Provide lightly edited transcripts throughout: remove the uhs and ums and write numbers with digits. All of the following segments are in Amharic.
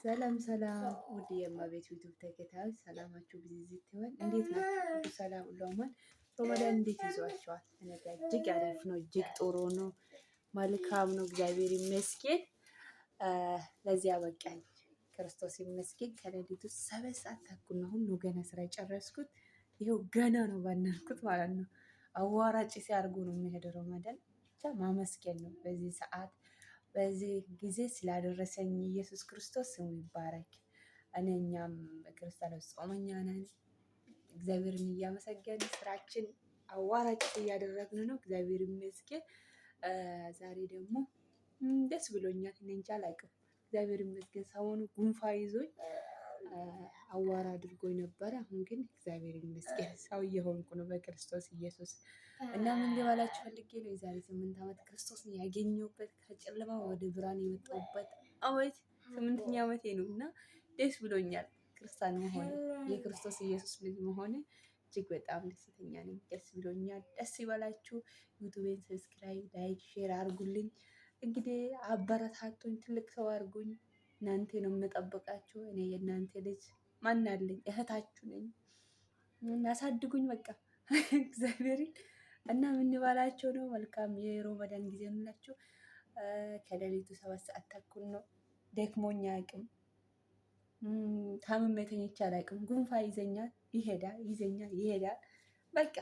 ሰላም ሰላም ውድ የእማቤት ዩቲዩብ ተከታዮች ሰላማችሁ ብዝዝት ይበል። እንዴት ናችሁ? ሁሉ ሰላም ሁሉ አማን። ሮመዳን እንዴት ይዟችኋል? እኔ ጋር እጅግ አሪፍ ነው፣ እጅግ ጥሩ ነው፣ መልካም ነው። እግዚአብሔር ይመስገን። ለዚያ በቃኝ። ክርስቶስ ይመስገን። ከሌሊቱ 7 ሰዓት ተኩል ነው አሁን ነው ገና ስራ የጨረስኩት። ይኸው ገና ነው ባናልኩት ማለት ነው። አዋራጭ ሲያርጉ ነው የሚሄደው ረመዳን። ብቻ ማመስገን ነው በዚህ ሰዓት በዚህ ጊዜ ስላደረሰኝ ኢየሱስ ክርስቶስ ስሙ ይባረክ። እኛም ክርስቲያኖች ጾመኛ ነን። እግዚአብሔርን እያመሰገን ስራችን አዋራጭ እያደረግን ነው። እግዚአብሔር ይመስገን። ዛሬ ደግሞ ደስ ብሎኛል። እኔ እንጃ አላውቅም። እግዚአብሔር ይመስገን። ሰሞኑ ጉንፋ ይዞኝ አዋራ አድርጎኝ ነበረ። አሁን ግን እግዚአብሔር ይመስገን ሰው እየሆንኩ ነው በክርስቶስ ኢየሱስ። እና ምን ልበላችሁ ፈልጌ ነው የዛሬ 8 ዓመት ክርስቶስን ያገኘሁበት ከጨለማ ወደ ብርሃን የመጣሁበት ዓመት 8ኛ ዓመቴ ነው እና ደስ ብሎኛል። ክርስቲያን መሆን የክርስቶስ ኢየሱስ ልጅ መሆን እጅግ በጣም ደስተኛ ነኝ። ደስ ብሎኛል። ደስ ይበላችሁ። ዩቲዩቤን ሰብስክራይብ፣ ላይክ፣ ሼር አድርጉልኝ። እንግዲህ አበረታቱኝ፣ ትልቅ ሰው አድርጉኝ። እናንተ ነው የምጠብቃችሁ። እኔ የእናንተ ልጅ ማን አለኝ? እህታችሁ ነኝ። እናሳድጉኝ በቃ እግዚአብሔርን እና ምን ባላቸው ነው። መልካም የሮመዳን ጊዜ እንላችሁ። ከሌሊቱ 7 ሰዓት ተኩል ነው። ደክሞኛ አያውቅም። ታምሜ ተኝቼ አላውቅም። ጉንፋ ይዘኛል፣ ይሄዳል፣ ይዘኛል፣ ይሄዳል። በቃ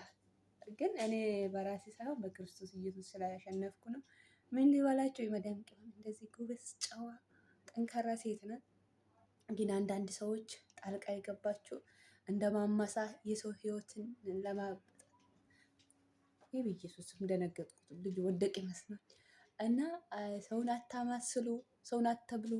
ግን እኔ በራሴ ሳይሆን በክርስቶስ ኢየሱስ ስላሸነፍኩ ነው። ምን ሊባላቸው የመዳም ቅመም እንደዚህ ጎበዝ፣ ጨዋ፣ ጠንካራ ሴት ናት። ግን አንዳንድ ሰዎች ጣልቃ የገባችሁ እንደ ማማሳ የሰው ህይወትን ይህ በኢየሱስ እንደነገጥኩት ልጅ ወደቅ ይመስላል። እና ሰውን አታማስሉ፣ ሰውን አትብሉ።